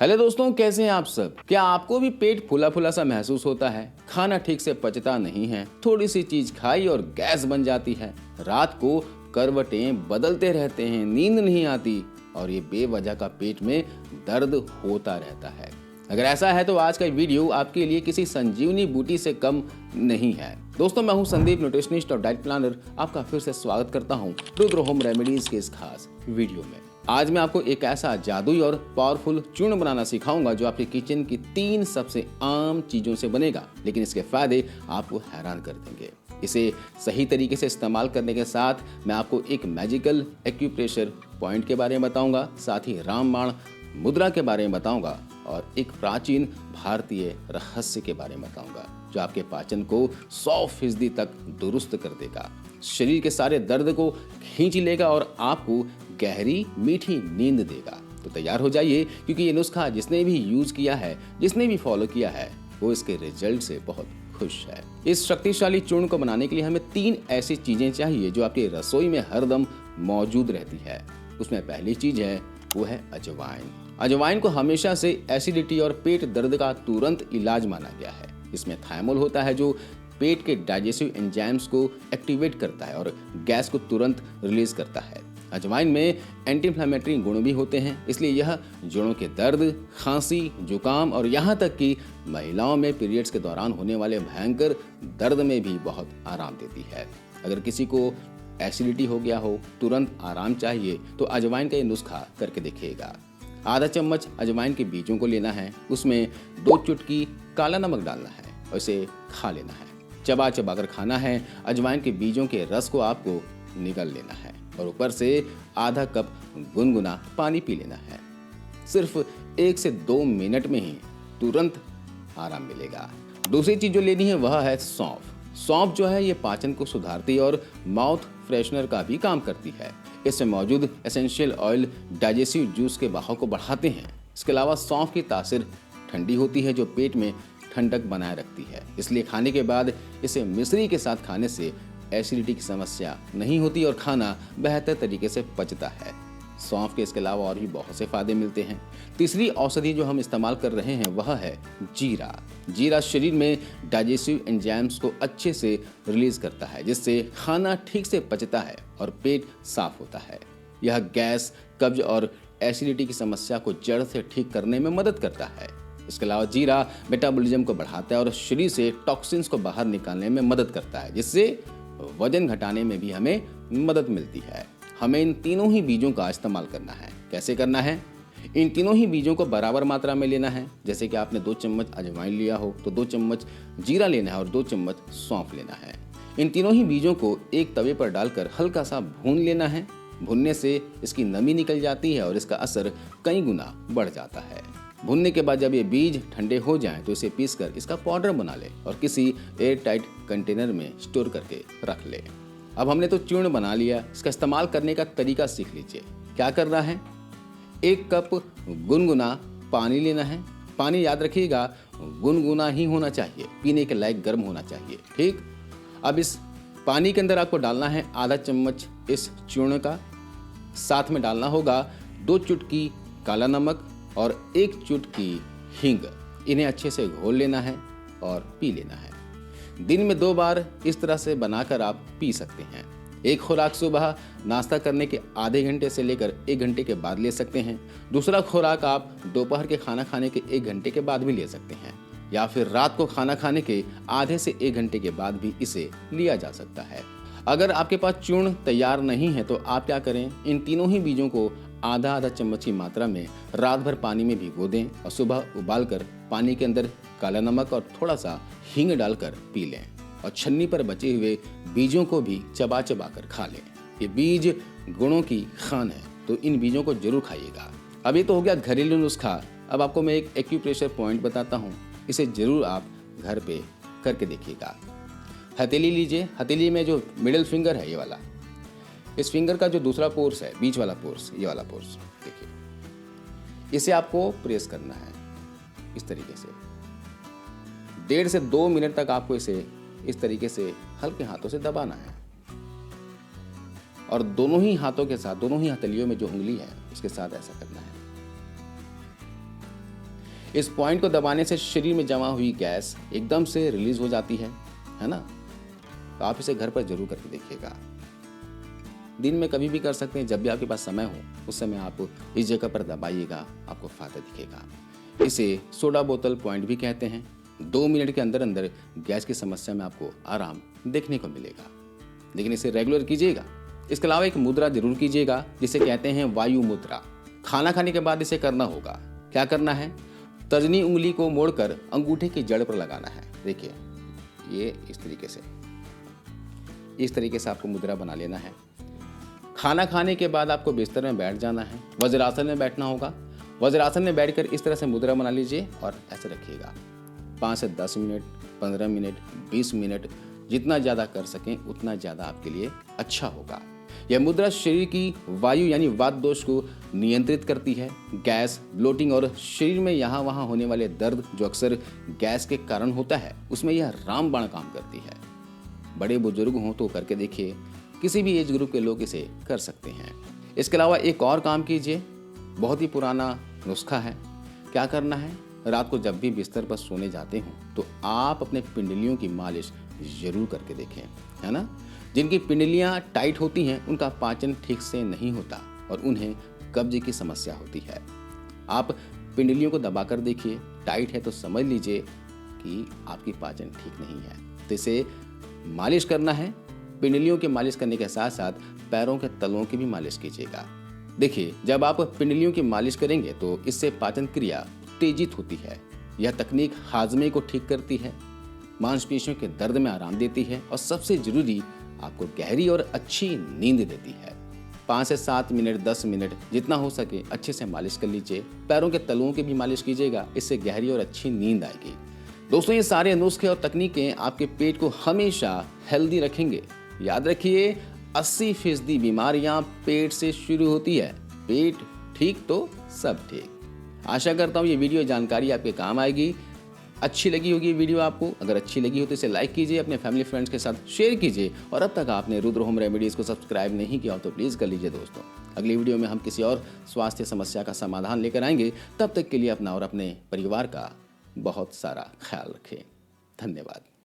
Hello दोस्तों, कैसे हैं आप सब। क्या आपको भी पेट फूला फूला सा महसूस होता है? खाना ठीक से पचता नहीं है, थोड़ी सी चीज खाई और गैस बन जाती है, रात को करवटें बदलते रहते हैं, नींद नहीं आती और ये बेवजह का पेट में दर्द होता रहता है। अगर ऐसा है तो आज का वीडियो आपके लिए किसी संजीवनी बूटी से कम नहीं है। दोस्तों, मैं हूं संदीप, न्यूट्रिशनिस्ट और डाइट प्लानर। आपका फिर से स्वागत करता हूं रुद्र होम रेमेडीज के इस खास वीडियो में। आज मैं आपको एक ऐसा जादुई और पावरफुल चूर्ण बनाना सिखाऊंगा जो आपके किचन की 3 सबसे आम चीजों से बनेगा, लेकिन इसके फायदे आपको हैरान कर देंगे। इसे सही तरीके से इस्तेमाल करने के साथ मैं आपको एक मैजिकल एक्यूप्रेशर पॉइंट के बारे में बताऊंगा, साथ ही रामबाण मुद्रा के बारे में बताऊंगा और एक प्राचीन भारतीय रहस्य के बारे में बताऊंगा जो आपके पाचन को 100% तक दुरुस्त कर देगा, शरीर के सारे दर्द को खींच लेगा और आपको गहरी मीठी नींद देगा। तो तैयार हो जाइए, क्योंकि ये नुस्खा जिसने भी यूज किया है, जिसने भी फॉलो किया है, वो इसके रिजल्ट से बहुत खुश है। इस शक्तिशाली चूर्ण को बनाने के लिए हमें 3 ऐसी चीजें चाहिए जो आपकी रसोई में हरदम मौजूद रहती है। उसमें पहली चीज है वो है अजवाइन। अजवाइन को हमेशा से एसिडिटी और पेट दर्द का तुरंत इलाज माना गया है। इसमें थायमोल होता है जो पेट के डाइजेस्टिव एंजाइम्स को एक्टिवेट करता है और गैस को तुरंत रिलीज करता है। अजवाइन में एंटी इंफ्लेमेटरी गुण भी होते हैं, इसलिए यह जोड़ों के दर्द, खांसी, जुकाम और यहाँ तक कि महिलाओं में पीरियड्स के दौरान होने वाले भयंकर दर्द में भी बहुत आराम देती है। अगर किसी को एसिडिटी हो गया हो, तुरंत आराम चाहिए, तो अजवाइन का ये नुस्खा करके देखिएगा। आधा चम्मच अजवाइन के बीजों को लेना है, उसमें 2 चुटकी काला नमक डालना है और इसे खा लेना है। चबा चबा कर खाना है। अजवाइन के बीजों के रस को आपको निगल लेना है और ऊपर से आधा कप गुनगुना पानी पी लेना है। सिर्फ 1 से 2 मिनट में ही तुरंत आराम मिलेगा। दूसरी चीज जो लेनी है वह है सौंफ। सौंफ जो है ये पाचन को सुधारती और माउथ फ्रेशनर का भी काम करती है। इसमें मौजूद एसेंशियल ऑयल डाइजेस्टिव जूस के बहाव को बढ़ाते हैं। इसके अलावा सौंफ की तासीर ठंडी होती है जो पेट में ठंडक बनाए रखती है, इसलिए खाने के बाद इसे मिश्री के साथ खाने से एसिडिटी की समस्या नहीं होती और खाना बेहतर तरीके से पचता है। सौंफ के इसके अलावा और भी बहुत से फायदे मिलते हैं। तीसरी औषधि जो हम इस्तेमाल कर रहे हैं वह है जीरा। जीरा शरीर में डाइजेस्टिव एंजाइम्स को अच्छे से रिलीज करता है, जिससे खाना ठीक से पचता है और पेट साफ होता है। यह गैस, कब्ज और एसिडिटी की समस्या को जड़ से ठीक करने में मदद करता है। इसके अलावा जीरा मेटाबॉलिज्म को बढ़ाता है और शरीर से टॉक्सिन्स को बाहर निकालने में मदद करता है, जिससे वजन घटाने में भी हमें मदद मिलती है। हमें इन तीनों ही बीजों का इस्तेमाल करना है। कैसे करना है? इन तीनों ही बीजों को बराबर मात्रा में लेना है। जैसे कि आपने 2 चम्मच अजवाइन लिया हो तो 2 चम्मच जीरा लेना है और 2 चम्मच सौंफ लेना है। इन तीनों ही बीजों को एक तवे पर डालकर हल्का सा भून लेना है। भूनने से इसकी नमी निकल जाती है और इसका असर कई गुना बढ़ जाता है। भूनने के बाद जब ये बीज ठंडे हो जाएं तो इसे पीसकर इसका पाउडर बना ले और किसी एयर टाइट कंटेनर में स्टोर करके रख ले। अब हमने तो चूर्ण बना लिया, इसका इस्तेमाल करने का तरीका सीख लीजिए। क्या करना है? 1 कप गुनगुना पानी लेना है। पानी याद रखिएगा गुनगुना ही होना चाहिए, पीने के लायक गर्म होना चाहिए। ठीक, अब इस पानी के अंदर आपको डालना है आधा चम्मच इस चूर्ण का। साथ में डालना होगा 2 चुटकी काला नमक और 1 चुटकी हींग। इन्हें अच्छे से घोल लेना है और पी लेना है। दिन में 2 बार इस तरह से बनाकर आप पी सकते हैं। एक खुराक सुबह नाश्ता करने के आधे घंटे से लेकर 1 घंटे के बाद ले सकते हैं। दूसरा खुराक आप दोपहर के खाना खाने के 1 घंटे के बाद भी ले सकते हैं, या फिर रात को खाना खाने के आधे से 1 घंटे के बाद भी इसे लिया जा सकता है। अगर आपके पास चूर्ण तैयार नहीं है तो आप क्या करें, इन तीनों ही बीजों को आधा चम्मच की मात्रा में रात भर पानी में भिगो दें और सुबह उबालकर पानी के अंदर काला नमक और थोड़ा सा हींग डालकर पी लें और छन्नी पर बचे हुए बीजों को भी चबा चबा कर खा लें। ये बीज गुणों की खान है, तो इन बीजों को जरूर खाइएगा। अब ये तो हो गया घरेलू नुस्खा। अब आपको मैं एक एक्यूप्रेशर पॉइंट बताता हूँ, इसे जरूर आप घर पे करके देखिएगा। हथेली लीजिए। हथेली में जो मिडिल फिंगर है ये वाला, इस फिंगर का जो दूसरा पोर्स है, बीच वाला पोर्स, ये वाला पोर्स देखिए, इसे आपको प्रेस करना है इस तरीके से। 1.5 से 2 मिनट तक आपको इसे इस तरीके से हल्के हाथों से दबाना है और दोनों ही हाथों के साथ, दोनों ही हथेलियों में जो उंगली है उसके साथ ऐसा करना है। इस पॉइंट को दबाने से शरीर में जमा हुई गैस एकदम से रिलीज हो जाती है ना। तो आप इसे घर पर जरूर करके देखिएगा। दिन में कभी भी कर सकते हैं, जब भी आपके पास समय हो उस समय आप इस जगह पर दबाइएगा, आपको फायदा दिखेगा। इसे सोडा बोतल पॉइंट भी कहते हैं। 2 मिनट के अंदर अंदर गैस की समस्या में आपको आराम देखने को मिलेगा, लेकिन इसे रेगुलर कीजिएगा। इसके अलावा एक मुद्रा जरूर कीजिएगा जिसे कहते हैं वायु मुद्रा। खाना खाने के बाद इसे करना होगा। क्या करना है, तर्जनी उंगली को मोड़कर अंगूठे की जड़ पर लगाना है। देखिए ये इस तरीके से आपको मुद्रा बना लेना है। खाना खाने के बाद आपको बिस्तर में बैठ जाना है, वज्रासन में बैठना होगा। वज्रासन में बैठकर इस तरह से मुद्रा बना लीजिए और ऐसे रखिएगा। 5 से 10 मिनट, 15 मिनट, 20 मिनट, जितना ज़्यादा कर सकें उतना ज़्यादा आपके लिए अच्छा होगा। यह मुद्रा शरीर की वायु यानी वात दोष को नियंत्रित करती है। गैस, ब्लोटिंग और शरीर में यहाँ वहाँ होने वाले दर्द जो अक्सर गैस के कारण होता है, उसमें यह रामबाण काम करती है। बड़े बुजुर्ग हों तो करके देखिए, किसी भी एज ग्रुप के लोग इसे कर सकते हैं। इसके अलावा एक और काम कीजिए, बहुत ही पुराना नुस्खा है। क्या करना है, रात को जब भी बिस्तर पर सोने जाते हो तो आप अपने पिंडलियों की मालिश जरूर करके देखें, है ना। जिनकी पिंडलियां टाइट होती हैं उनका पाचन ठीक से नहीं होता और उन्हें कब्ज की समस्या होती है। आप पिंडलियों को दबाकर देखिए, टाइट है तो समझ लीजिए कि आपकी पाचन ठीक नहीं है। तो इसे मालिश करना है। पिंडलियों की मालिश करने के साथ साथ पैरों के तलवों की भी मालिश कीजिएगा। देखिए जब आप पिंडलियों की मालिश करेंगे तो इससे पाचन क्रिया उत्तेजित होती है। यह तकनीक हाजमे को ठीक करती है, मांसपेशियों के दर्द में आराम देती है और सबसे जरूरी आपको गहरी और अच्छी नींद देती है। 5 से 7 मिनट, 10 मिनट जितना हो सके अच्छे से मालिश कर लीजिए। पैरों के तलुओं की भी मालिश कीजिएगा, इससे गहरी और अच्छी नींद आएगी। दोस्तों ये सारे नुस्खे और तकनीकें आपके पेट को हमेशा हेल्दी रखेंगे। याद रखिए 80% बीमारियां पेट से शुरू होती है। पेट ठीक तो सब ठीक। आशा करता हूँ ये वीडियो जानकारी आपके काम आएगी। अच्छी लगी होगी वीडियो आपको। अगर अच्छी लगी हो तो इसे लाइक कीजिए, अपने फैमिली फ्रेंड्स के साथ शेयर कीजिए और अब तक आपने रुद्र होम रेमेडीज़ को सब्सक्राइब नहीं किया हो तो प्लीज़ कर लीजिए दोस्तों। अगली वीडियो में हम किसी और स्वास्थ्य समस्या का समाधान लेकर आएंगे। तब तक के लिए अपना और अपने परिवार का बहुत सारा ख्याल रखें। धन्यवाद।